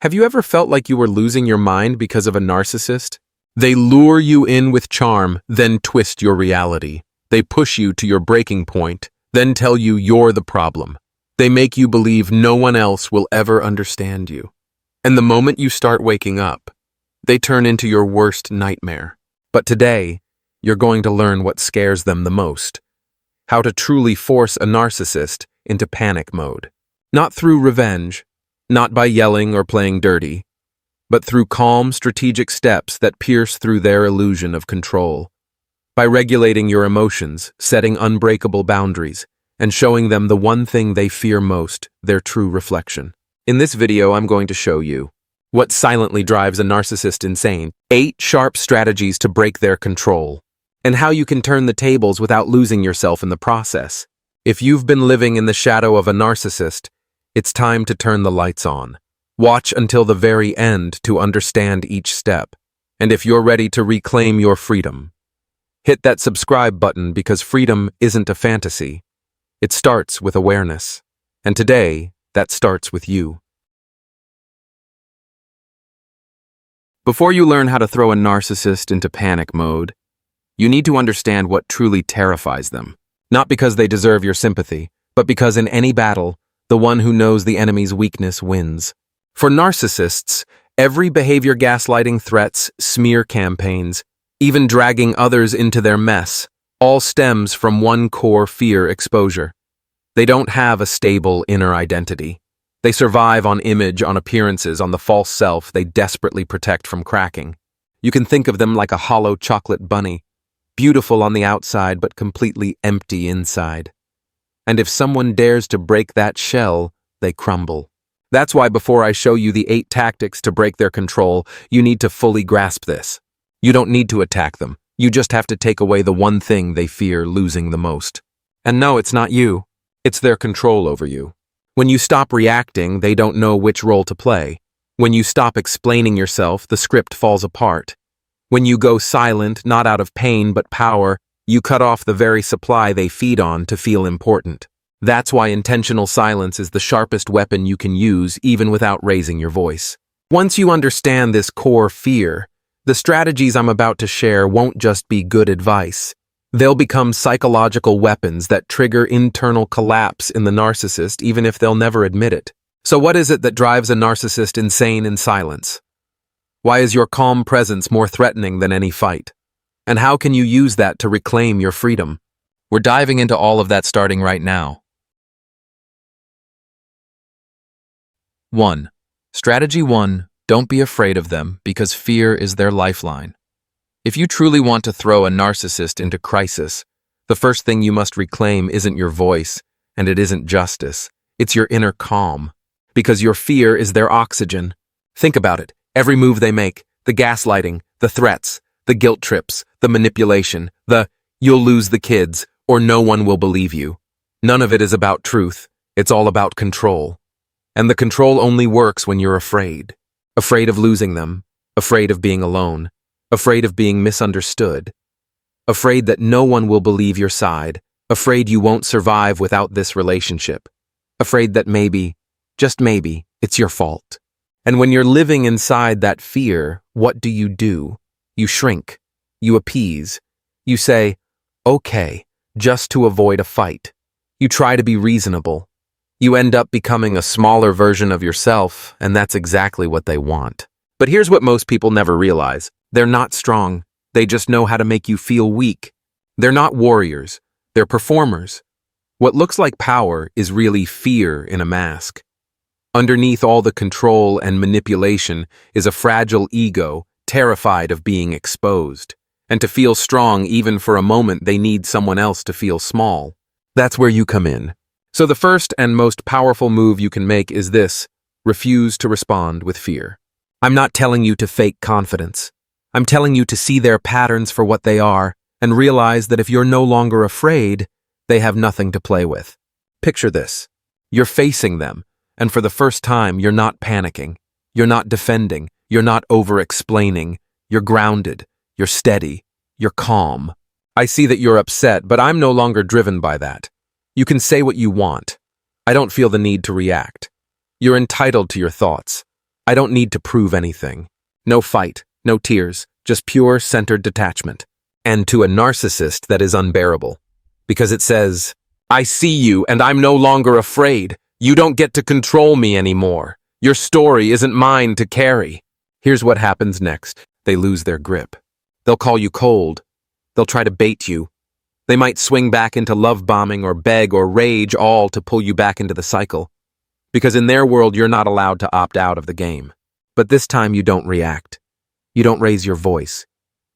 Have you ever felt like you were losing your mind because of a narcissist? They lure you in with charm, then twist your reality. They push you to your breaking point, then tell you you're the problem. They make you believe no one else will ever understand you. And the moment you start waking up, they turn into your worst nightmare. But today, you're going to learn what scares them the most. How to truly force a narcissist into panic mode. Not through revenge, not by yelling or playing dirty, but through calm, strategic steps that pierce through their illusion of control. By regulating your emotions, setting unbreakable boundaries, and showing them the one thing they fear most, their true reflection. In this video, I'm going to show you what silently drives a narcissist insane, 8 sharp strategies to break their control, and how you can turn the tables without losing yourself in the process. If you've been living in the shadow of a narcissist, it's time to turn the lights on. Watch until the very end to understand each step. And if you're ready to reclaim your freedom, hit that subscribe button because freedom isn't a fantasy. It starts with awareness. And today, that starts with you. Before you learn how to throw a narcissist into panic mode, you need to understand what truly terrifies them. Not because they deserve your sympathy, but because in any battle, the one who knows the enemy's weakness wins. For narcissists, every behavior gaslighting threats, smear campaigns, even dragging others into their mess, all stems from one core fear: exposure. They don't have a stable inner identity. They survive on image, on appearances, on the false self they desperately protect from cracking. You can think of them like a hollow chocolate bunny, beautiful on the outside but completely empty inside. And if someone dares to break that shell, they crumble. That's why before I show you the 8 tactics to break their control, you need to fully grasp this. You don't need to attack them. You just have to take away the one thing they fear losing the most. And no, it's not you. It's their control over you. When you stop reacting, they don't know which role to play. When you stop explaining yourself, the script falls apart. When you go silent, not out of pain but power, you cut off the very supply they feed on to feel important. That's why intentional silence is the sharpest weapon you can use even without raising your voice. Once you understand this core fear, the strategies I'm about to share won't just be good advice. They'll become psychological weapons that trigger internal collapse in the narcissist even if they'll never admit it. So what is it that drives a narcissist insane in silence? Why is your calm presence more threatening than any fight? And how can you use that to reclaim your freedom? We're diving into all of that starting right now. 1. Strategy 1. Don't be afraid of them because fear is their lifeline. If you truly want to throw a narcissist into crisis, the first thing you must reclaim isn't your voice, and it isn't justice. It's your inner calm. Because your fear is their oxygen. Think about it. Every move they make, the gaslighting, the threats, the guilt trips, the manipulation, the "you'll lose the kids" or "no one will believe you." None of it is about truth. It's all about control. And the control only works when you're afraid. Afraid of losing them, afraid of being alone, afraid of being misunderstood, afraid that no one will believe your side, afraid you won't survive without this relationship, afraid that maybe, just maybe, it's your fault. And when you're living inside that fear, what do? You shrink, you appease, you say, okay, just to avoid a fight. You try to be reasonable. You end up becoming a smaller version of yourself, and that's exactly what they want. But here's what most people never realize. They're not strong. They just know how to make you feel weak. They're not warriors. They're performers. What looks like power is really fear in a mask. Underneath all the control and manipulation is a fragile ego, terrified of being exposed. And to feel strong even for a moment, they need someone else to feel small. That's where you come in. So the first and most powerful move you can make is this: refuse to respond with fear. I'm not telling you to fake confidence. I'm telling you to see their patterns for what they are and realize that if you're no longer afraid, they have nothing to play with. Picture this. You're facing them, and for the first time, you're not panicking. You're not defending. You're not over-explaining. You're grounded. You're steady. You're calm. I see that you're upset, but I'm no longer driven by that. You can say what you want. I don't feel the need to react. You're entitled to your thoughts. I don't need to prove anything. No fight, no tears, just pure centered detachment. And to a narcissist, that is unbearable. Because it says, I see you and I'm no longer afraid. You don't get to control me anymore. Your story isn't mine to carry. Here's what happens next. They lose their grip. They'll call you cold. They'll try to bait you. They might swing back into love bombing or beg or rage, all to pull you back into the cycle. Because in their world, you're not allowed to opt out of the game. But this time you don't react. You don't raise your voice.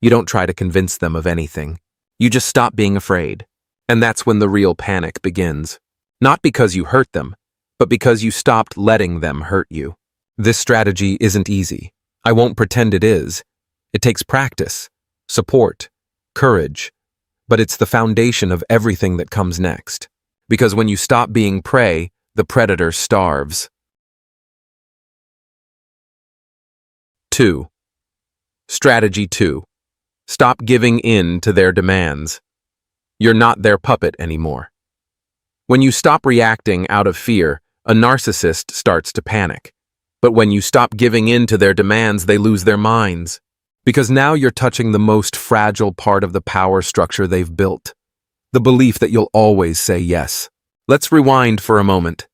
You don't try to convince them of anything. You just stop being afraid. And that's when the real panic begins. Not because you hurt them, but because you stopped letting them hurt you. This strategy isn't easy. I won't pretend it is. It takes practice, support, courage, but it's the foundation of everything that comes next. Because when you stop being prey, the predator starves. 2. Strategy 2. Stop giving in to their demands. You're not their puppet anymore. When you stop reacting out of fear, a narcissist starts to panic. But when you stop giving in to their demands, they lose their minds. Because now you're touching the most fragile part of the power structure they've built. The belief that you'll always say yes. Let's rewind for a moment.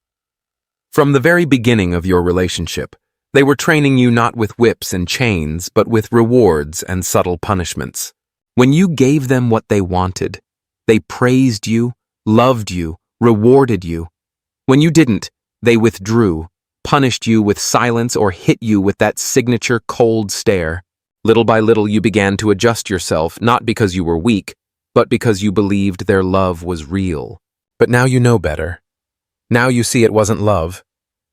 From the very beginning of your relationship, they were training you not with whips and chains, but with rewards and subtle punishments. When you gave them what they wanted, they praised you, loved you, rewarded you. When you didn't, they withdrew, punished you with silence, or hit you with that signature cold stare. Little by little, you began to adjust yourself, not because you were weak, but because you believed their love was real. But now you know better. Now you see it wasn't love.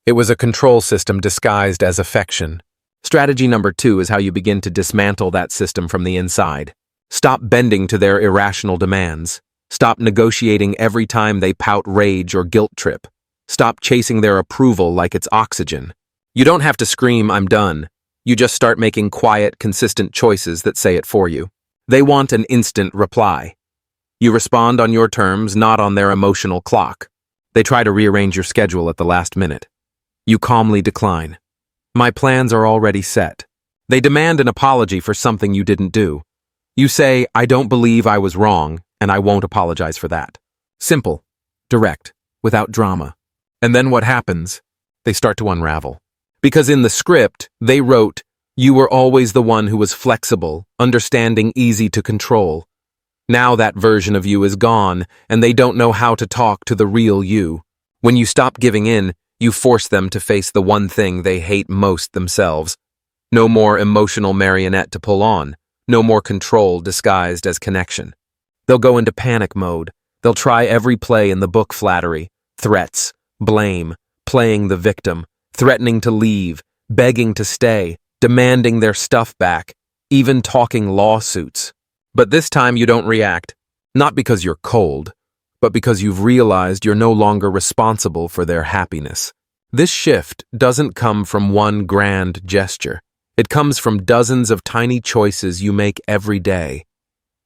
It was a control system disguised as affection. Strategy number 2 is how you begin to dismantle that system from the inside. Stop bending to their irrational demands. Stop negotiating every time they pout rage or guilt trip. Stop chasing their approval like it's oxygen. You don't have to scream, I'm done. You just start making quiet, consistent choices that say it for you. They want an instant reply. You respond on your terms, not on their emotional clock. They try to rearrange your schedule at the last minute. You calmly decline. My plans are already set. They demand an apology for something you didn't do. You say, I don't believe I was wrong, and I won't apologize for that. Simple, direct, without drama. And then what happens? They start to unravel. Because in the script, they wrote, you were always the one who was flexible, understanding, easy to control. Now that version of you is gone, and they don't know how to talk to the real you. When you stop giving in, you force them to face the one thing they hate most themselves. No more emotional marionette to pull on. No more control disguised as connection. They'll go into panic mode. They'll try every play in the book: flattery, threats, blame, playing the victim, threatening to leave, begging to stay, demanding their stuff back, even talking lawsuits. But this time you don't react, not because you're cold, but because you've realized you're no longer responsible for their happiness. This shift doesn't come from one grand gesture. It comes from dozens of tiny choices you make every day.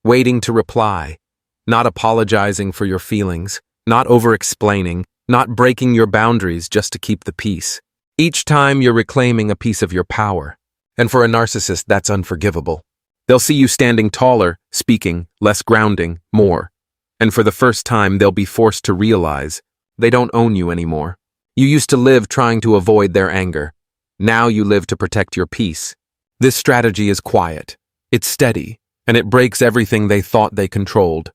Waiting to reply, not apologizing for your feelings, not over-explaining, not breaking your boundaries just to keep the peace. Each time you're reclaiming a piece of your power. And for a narcissist, that's unforgivable. They'll see you standing taller, speaking, less grounding, more. And for the first time, they'll be forced to realize they don't own you anymore. You used to live trying to avoid their anger. Now you live to protect your peace. This strategy is quiet, it's steady, and it breaks everything they thought they controlled.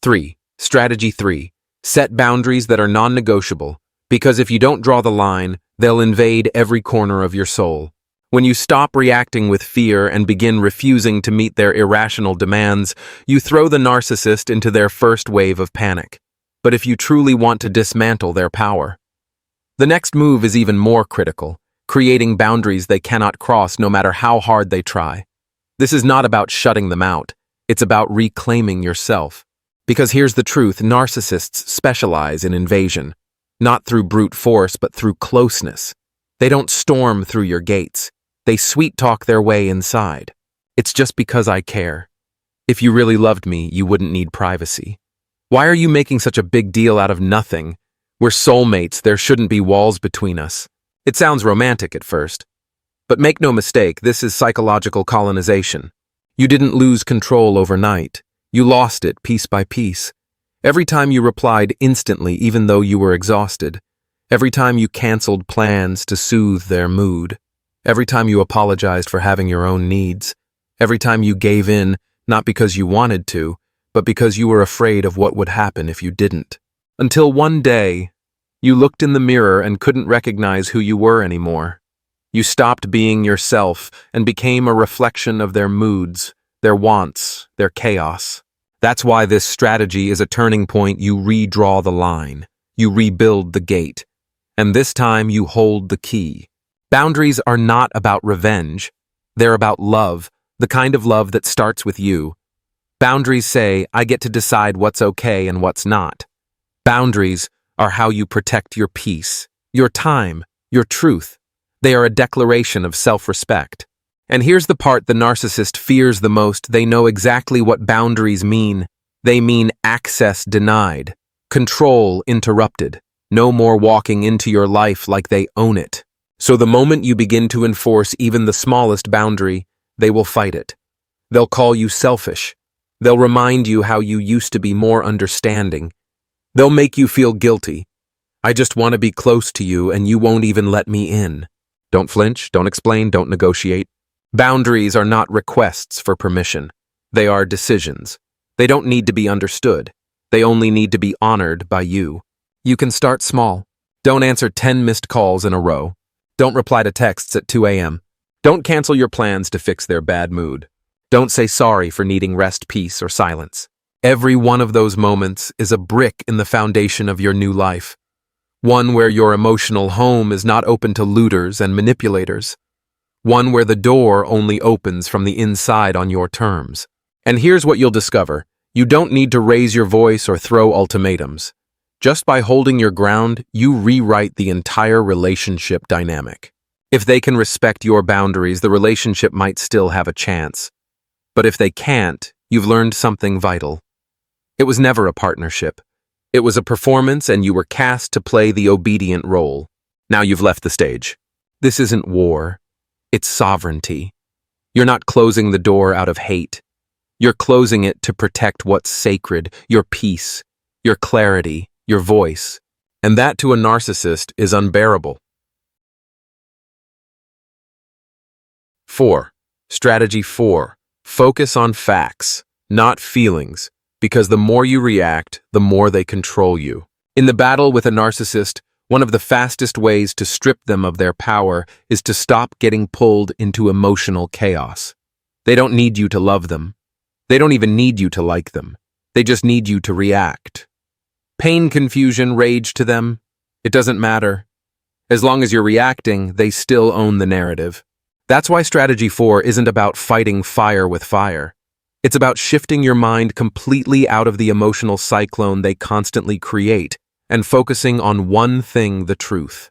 3. Strategy 3. Set boundaries that are non-negotiable, because if you don't draw the line, they'll invade every corner of your soul. When you stop reacting with fear and begin refusing to meet their irrational demands, you throw the narcissist into their first wave of panic. But if you truly want to dismantle their power, the next move is even more critical, creating boundaries they cannot cross no matter how hard they try. This is not about shutting them out, it's about reclaiming yourself. Because here's the truth, narcissists specialize in invasion, not through brute force but through closeness. They don't storm through your gates, they sweet-talk their way inside. It's just because I care. If you really loved me, you wouldn't need privacy. Why are you making such a big deal out of nothing We're soulmates, there shouldn't be walls between us. It sounds romantic at first. But make no mistake, this is psychological colonization. You didn't lose control overnight. You lost it piece by piece. Every time you replied instantly, even though you were exhausted. Every time you canceled plans to soothe their mood. Every time you apologized for having your own needs. Every time you gave in, not because you wanted to, but because you were afraid of what would happen if you didn't. Until one day, you looked in the mirror and couldn't recognize who you were anymore. You stopped being yourself and became a reflection of their moods, their wants, their chaos. That's why this strategy is a turning point. You redraw the line. You rebuild the gate. And this time you hold the key. Boundaries are not about revenge. They're about love, the kind of love that starts with you. Boundaries say, I get to decide what's okay and what's not. Boundaries are how you protect your peace, your time, your truth. They are a declaration of self-respect. And here's the part the narcissist fears the most. They know exactly what boundaries mean. They mean access denied, control interrupted, no more walking into your life like they own it. So the moment you begin to enforce even the smallest boundary, they will fight it. They'll call you selfish. They'll remind you how you used to be more understanding. They'll make you feel guilty. I just want to be close to you and you won't even let me in. Don't flinch, don't explain, don't negotiate. Boundaries are not requests for permission. They are decisions. They don't need to be understood. They only need to be honored by you. You can start small. Don't answer 10 missed calls in a row. Don't reply to texts at 2 a.m. Don't cancel your plans to fix their bad mood. Don't say sorry for needing rest, peace, or silence. Every one of those moments is a brick in the foundation of your new life. One where your emotional home is not open to looters and manipulators. One where the door only opens from the inside on your terms. And here's what you'll discover. You don't need to raise your voice or throw ultimatums. Just by holding your ground, you rewrite the entire relationship dynamic. If they can respect your boundaries, the relationship might still have a chance. But if they can't, you've learned something vital. It was never a partnership. It was a performance, and you were cast to play the obedient role. Now you've left the stage. This isn't war. It's sovereignty. You're not closing the door out of hate. You're closing it to protect what's sacred, your peace, your clarity, your voice. And that to a narcissist is unbearable. 4. Strategy 4. Focus on facts, not feelings, because the more you react, the more they control you. In the battle with a narcissist, one of the fastest ways to strip them of their power is to stop getting pulled into emotional chaos. They don't need you to love them. They don't even need you to like them. They just need you to react. Pain, confusion, rage to them, it doesn't matter. As long as you're reacting, they still own the narrative. That's why strategy 4 isn't about fighting fire with fire. It's about shifting your mind completely out of the emotional cyclone they constantly create and focusing on one thing: the truth.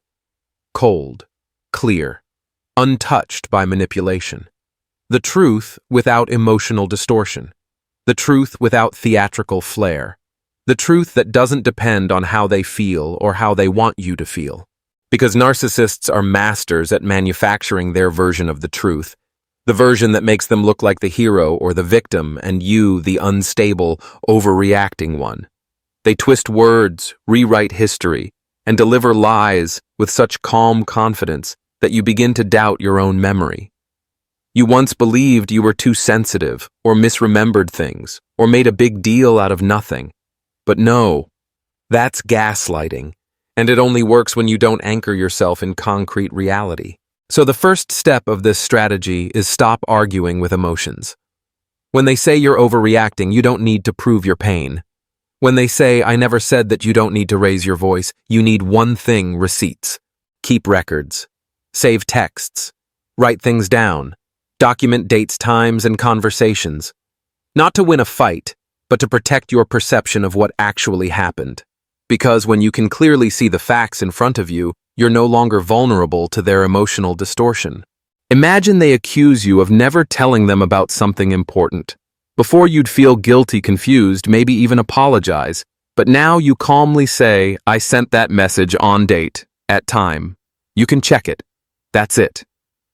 Cold, clear, untouched by manipulation. The truth without emotional distortion. The truth without theatrical flair. The truth that doesn't depend on how they feel or how they want you to feel. Because narcissists are masters at manufacturing their version of the truth, the version that makes them look like the hero or the victim and you the unstable, overreacting one. They twist words, rewrite history, and deliver lies with such calm confidence that you begin to doubt your own memory. You once believed you were too sensitive or misremembered things or made a big deal out of nothing. But no, that's gaslighting. And it only works when you don't anchor yourself in concrete reality. So the first step of this strategy is stop arguing with emotions. When they say you're overreacting, you don't need to prove your pain. When they say, I never said that you don't need to raise your voice, you need one thing: receipts. Keep records. Save texts. Write things down. Document dates, times, and conversations. Not to win a fight, but to protect your perception of what actually happened. Because when you can clearly see the facts in front of you, you're no longer vulnerable to their emotional distortion. Imagine they accuse you of never telling them about something important. Before you'd feel guilty, confused, maybe even apologize, But now you calmly say, I sent that message on date, at time. You can check it. That's it.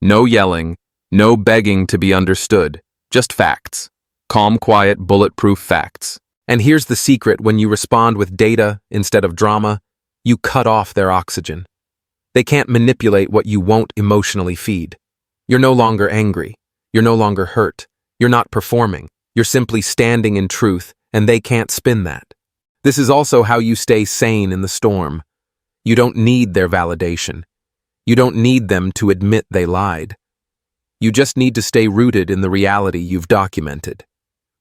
No yelling, no begging to be understood, just facts. Calm, quiet, bulletproof facts. And here's the secret: when you respond with data instead of drama, you cut off their oxygen. They can't manipulate what you won't emotionally feed. You're no longer angry. You're no longer hurt. You're not performing. You're simply standing in truth, and they can't spin that. This is also how you stay sane in the storm. You don't need their validation. You don't need them to admit they lied. You just need to stay rooted in the reality you've documented.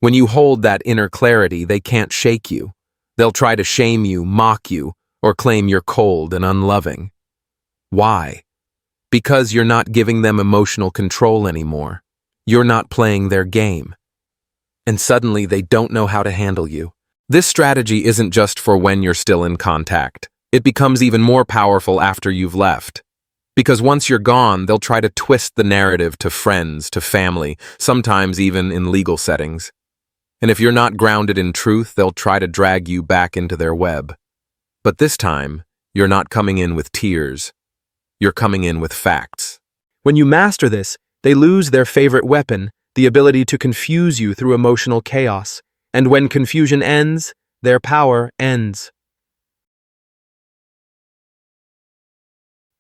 When you hold that inner clarity, they can't shake you. They'll try to shame you, mock you, or claim you're cold and unloving. Why? Because you're not giving them emotional control anymore. You're not playing their game. And suddenly they don't know how to handle you. This strategy isn't just for when you're still in contact. It becomes even more powerful after you've left. Because once you're gone, they'll try to twist the narrative to friends, to family, sometimes even in legal settings. And if you're not grounded in truth, they'll try to drag you back into their web. But this time, you're not coming in with tears. You're coming in with facts. When you master this, they lose their favorite weapon, the ability to confuse you through emotional chaos. And when confusion ends, their power ends.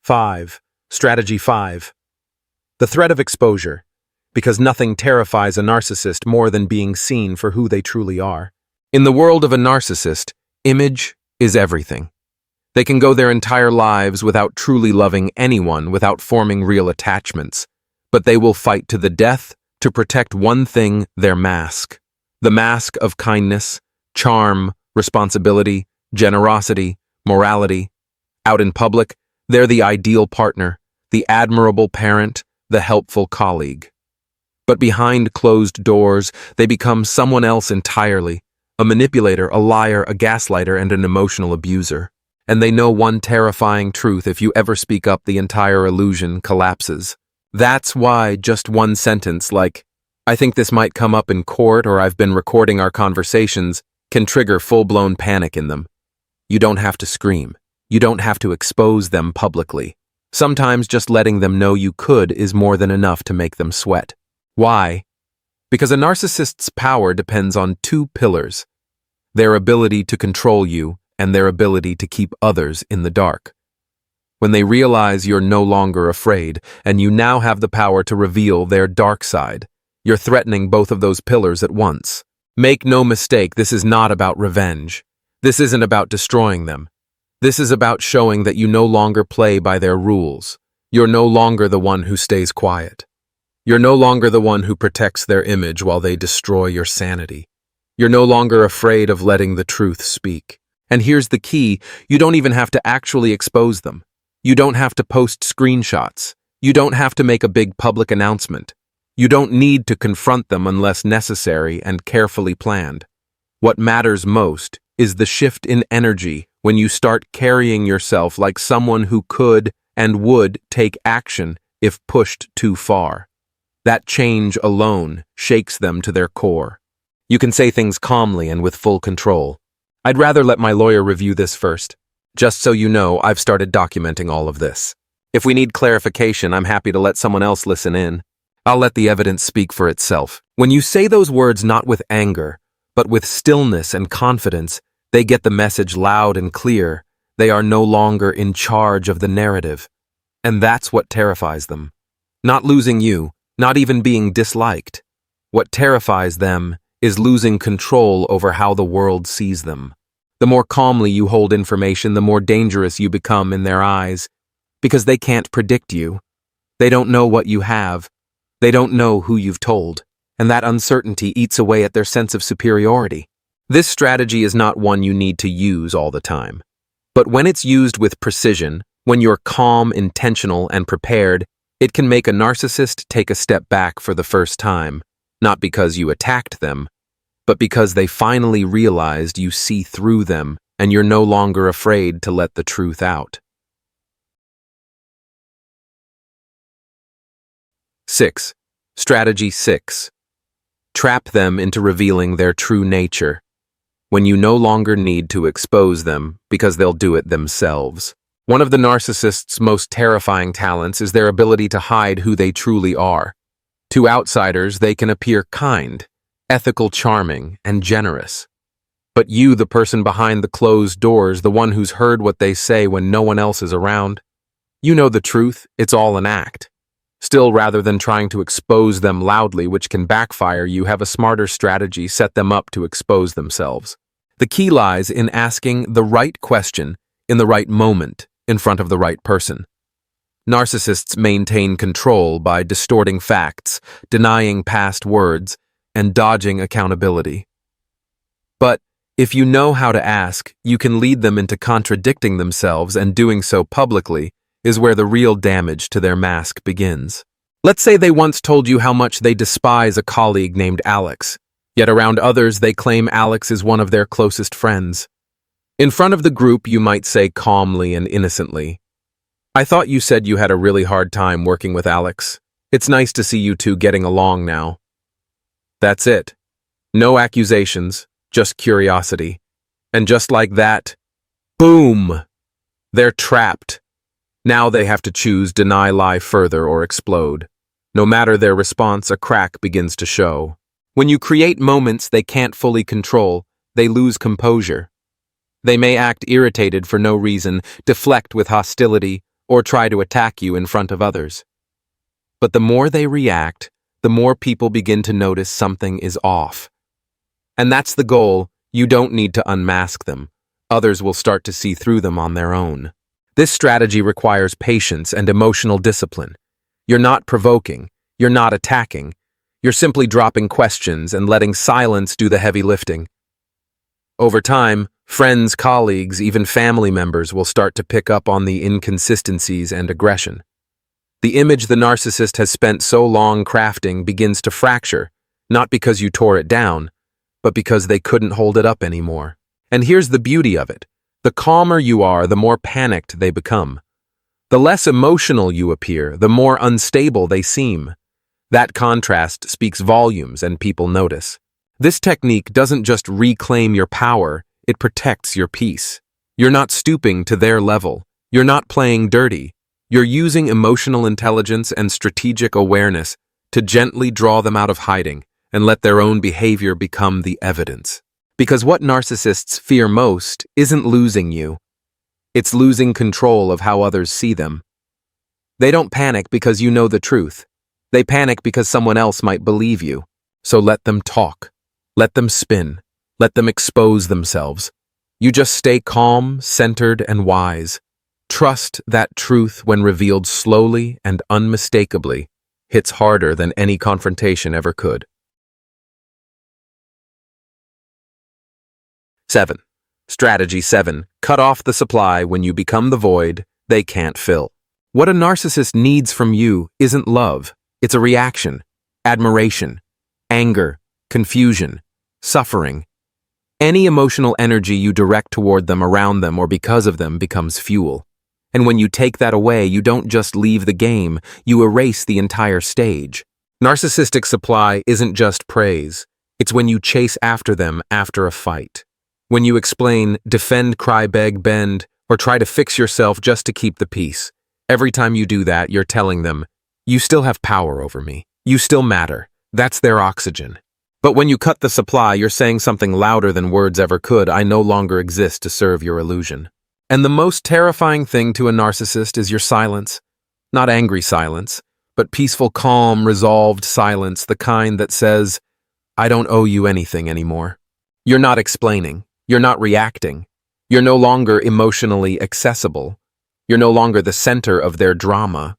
5. Strategy 5. The threat of exposure. Because nothing terrifies a narcissist more than being seen for who they truly are. In the world of a narcissist, image is everything. They can go their entire lives without truly loving anyone, without forming real attachments. But they will fight to the death to protect one thing: their mask. The mask of kindness, charm, responsibility, generosity, morality. Out in public, they're the ideal partner, the admirable parent, the helpful colleague. But behind closed doors, they become someone else entirely: a manipulator, a liar, a gaslighter, and an emotional abuser. And they know one terrifying truth: if you ever speak up, the entire illusion collapses. That's why just one sentence like, "I think this might come up in court," or "I've been recording our conversations," can trigger full-blown panic in them. You don't have to scream. You don't have to expose them publicly. Sometimes just letting them know you could is more than enough to make them sweat. Why? Because a narcissist's power depends on two pillars: their ability to control you and their ability to keep others in the dark. When they realize you're no longer afraid and you now have the power to reveal their dark side, you're threatening both of those pillars at once. Make no mistake, this is not about revenge. This isn't about destroying them. This is about showing that you no longer play by their rules. You're no longer the one who stays quiet. You're no longer the one who protects their image while they destroy your sanity. You're no longer afraid of letting the truth speak. And here's the key: you don't even have to actually expose them. You don't have to post screenshots. You don't have to make a big public announcement. You don't need to confront them unless necessary and carefully planned. What matters most is the shift in energy when you start carrying yourself like someone who could and would take action if pushed too far. That change alone shakes them to their core. You can say things calmly and with full control. "I'd rather let my lawyer review this first. Just so you know, I've started documenting all of this. If we need clarification, I'm happy to let someone else listen in. I'll let the evidence speak for itself." When you say those words not with anger, but with stillness and confidence, they get the message loud and clear. They are no longer in charge of the narrative. And that's what terrifies them. Not losing you, not even being disliked. What terrifies them is losing control over how the world sees them. The more calmly you hold information, the more dangerous you become in their eyes, because they can't predict you. They don't know what you have. They don't know who you've told, and that uncertainty eats away at their sense of superiority. This strategy is not one you need to use all the time. But when it's used with precision, when you're calm, intentional, and prepared, it can make a narcissist take a step back for the first time, not because you attacked them, but because they finally realized you see through them and you're no longer afraid to let the truth out. 6. Strategy 6. Trap them into revealing their true nature. when you no longer need to expose them because they'll do it themselves. One of the narcissist's most terrifying talents is their ability to hide who they truly are. To outsiders, they can appear kind, ethical, charming, and generous. But you, the person behind the closed doors, the one who's heard what they say when no one else is around, you know the truth, it's all an act. Still, rather than trying to expose them loudly, which can backfire, you have a smarter strategy: set them up to expose themselves. The key lies in asking the right question in the right moment in front of the right person. Narcissists maintain control by distorting facts, denying past words, and dodging accountability. But if you know how to ask, you can lead them into contradicting themselves, and doing so publicly is where the real damage to their mask begins. Let's say they once told you how much they despise a colleague named Alex, yet around others they claim Alex is one of their closest friends. In front of the group, you might say calmly and innocently, "I thought you said you had a really hard time working with Alex. It's nice to see you two getting along now." That's it. No accusations, just curiosity. And just like that, boom! They're trapped. Now they have to choose: deny, lie further, or explode. No matter their response, a crack begins to show. When you create moments they can't fully control, they lose composure. They may act irritated for no reason, deflect with hostility, or try to attack you in front of others. But the more they react, the more people begin to notice something is off. And that's the goal. You don't need to unmask them. Others will start to see through them on their own. This strategy requires patience and emotional discipline. You're not provoking, you're not attacking, you're simply dropping questions and letting silence do the heavy lifting. Over time, friends, colleagues, even family members will start to pick up on the inconsistencies and aggression. The image the narcissist has spent so long crafting begins to fracture, not because you tore it down, but because they couldn't hold it up anymore. And here's the beauty of it. The calmer you are, the more panicked they become. The less emotional you appear, the more unstable they seem. That contrast speaks volumes, and people notice. This technique doesn't just reclaim your power, it protects your peace. You're not stooping to their level. You're not playing dirty. You're using emotional intelligence and strategic awareness to gently draw them out of hiding and let their own behavior become the evidence. Because what narcissists fear most isn't losing you. It's losing control of how others see them. They don't panic because you know the truth. They panic because someone else might believe you. So let them talk. Let them spin. Let them expose themselves. You just stay calm, centered, and wise. Trust that truth, when revealed slowly and unmistakably, hits harder than any confrontation ever could. 7. Strategy 7. Cut off the supply when you become the void they can't fill. What a narcissist needs from you isn't love. It's a reaction, admiration, anger, confusion, suffering. Any emotional energy you direct toward them, around them, or because of them becomes fuel. And when you take that away, you don't just leave the game, you erase the entire stage. Narcissistic supply isn't just praise. It's when you chase after them after a fight. When you explain, defend, cry, beg, bend, or try to fix yourself just to keep the peace. Every time you do that, you're telling them, you still have power over me. You still matter. That's their oxygen. But when you cut the supply, you're saying something louder than words ever could: I no longer exist to serve your illusion. And the most terrifying thing to a narcissist is your silence. Not angry silence, but peaceful, calm, resolved silence, the kind that says, I don't owe you anything anymore. You're not explaining. You're not reacting. You're no longer emotionally accessible. You're no longer the center of their drama.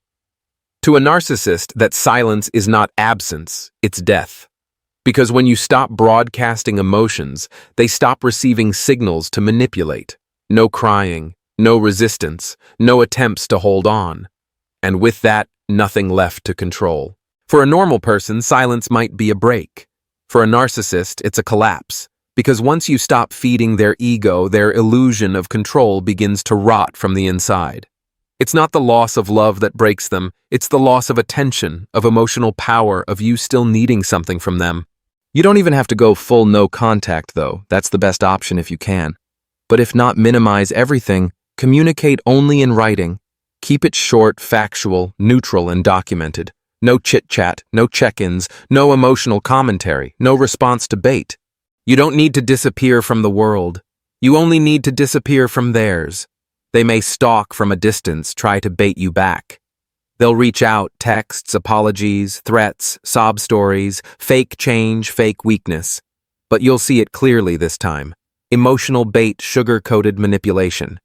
To a narcissist, that silence is not absence, it's death. Because when you stop broadcasting emotions, they stop receiving signals to manipulate. No crying, no resistance, no attempts to hold on. And with that, nothing left to control. For a normal person, silence might be a break. For a narcissist, it's a collapse. Because once you stop feeding their ego, their illusion of control begins to rot from the inside. It's not the loss of love that breaks them, it's the loss of attention, of emotional power, of you still needing something from them. You don't even have to go full no contact, though. That's the best option if you can. But if not, minimize everything. Communicate only in writing. Keep it short, factual, neutral, and documented. No chit-chat, no check-ins, no emotional commentary, no response to bait. You don't need to disappear from the world. You only need to disappear from theirs. They may stalk from a distance, try to bait you back. They'll reach out, texts, apologies, threats, sob stories, fake change, fake weakness. But you'll see it clearly this time. Emotional bait, sugar-coated manipulation.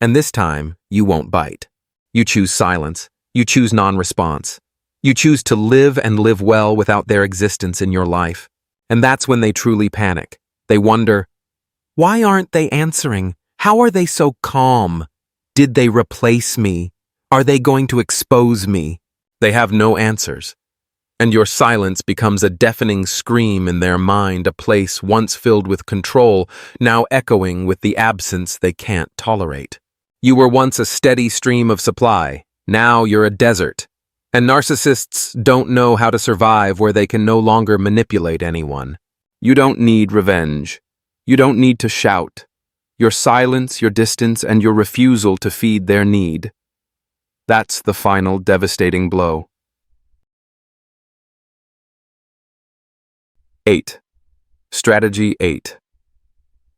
And this time, you won't bite. You choose silence. You choose non-response. You choose to live and live well without their existence in your life. And that's when they truly panic. They wonder, why aren't they answering? How are they so calm? Did they replace me? Are they going to expose me? They have no answers. And your silence becomes a deafening scream in their mind, a place once filled with control, now echoing with the absence they can't tolerate. You were once a steady stream of supply. Now you're a desert. And narcissists don't know how to survive where they can no longer manipulate anyone. You don't need revenge. You don't need to shout. Your silence, your distance, and your refusal to feed their need. That's the final devastating blow. 8. Strategy 8.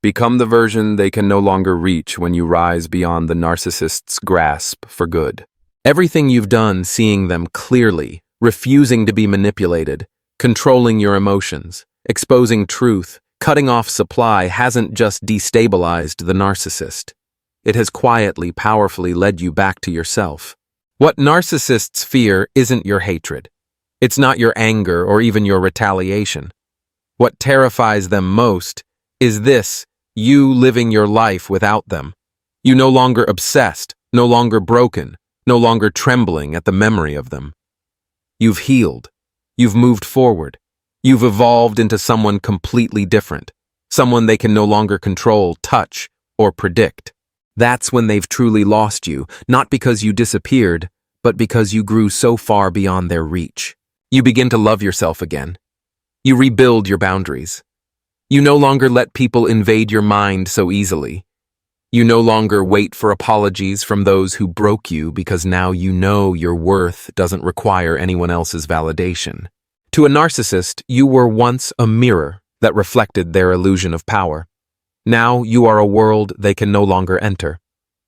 Become the version they can no longer reach when you rise beyond the narcissist's grasp for good. Everything you've done, seeing them clearly, refusing to be manipulated, controlling your emotions, exposing truth, cutting off supply hasn't just destabilized the narcissist. It has quietly, powerfully led you back to yourself. What narcissists fear isn't your hatred. It's not your anger or even your retaliation. What terrifies them most is this, you living your life without them. You no longer obsessed, no longer broken, no longer trembling at the memory of them. You've healed. You've moved forward. You've evolved into someone completely different, someone they can no longer control, touch, or predict. That's when they've truly lost you, not because you disappeared, but because you grew so far beyond their reach. You begin to love yourself again. You rebuild your boundaries. You no longer let people invade your mind so easily. You no longer wait for apologies from those who broke you because now you know your worth doesn't require anyone else's validation. To a narcissist, you were once a mirror that reflected their illusion of power. Now you are a world they can no longer enter.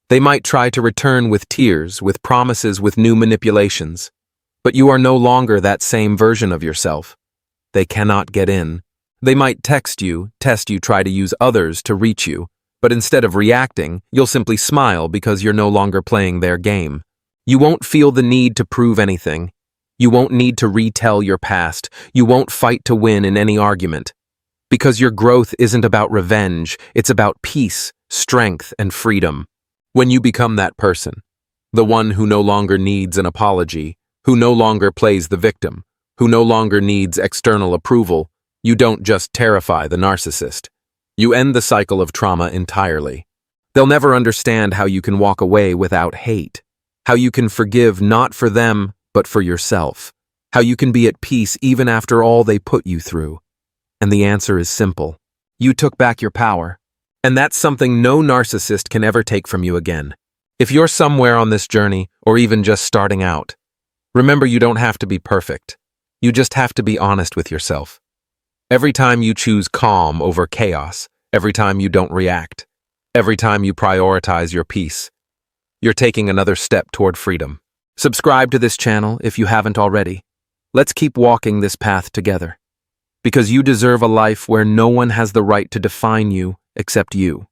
They might try to return with tears, with promises, with new manipulations. But you are no longer that same version of yourself. They cannot get in. They might text you, test you, try to use others to reach you. But instead of reacting, you'll simply smile because you're no longer playing their game. You won't feel the need to prove anything. You won't need to retell your past. You won't fight to win in any argument. Because your growth isn't about revenge, it's about peace, strength, and freedom. When you become that person, the one who no longer needs an apology, who no longer plays the victim, who no longer needs external approval, you don't just terrify the narcissist. You end the cycle of trauma entirely. They'll never understand how you can walk away without hate, how you can forgive not for them, but for yourself, how you can be at peace even after all they put you through. And the answer is simple. You took back your power. And that's something no narcissist can ever take from you again. If you're somewhere on this journey, or even just starting out, remember you don't have to be perfect. You just have to be honest with yourself. Every time you choose calm over chaos, every time you don't react, every time you prioritize your peace, you're taking another step toward freedom. Subscribe to this channel if you haven't already. Let's keep walking this path together. Because you deserve a life where no one has the right to define you except you.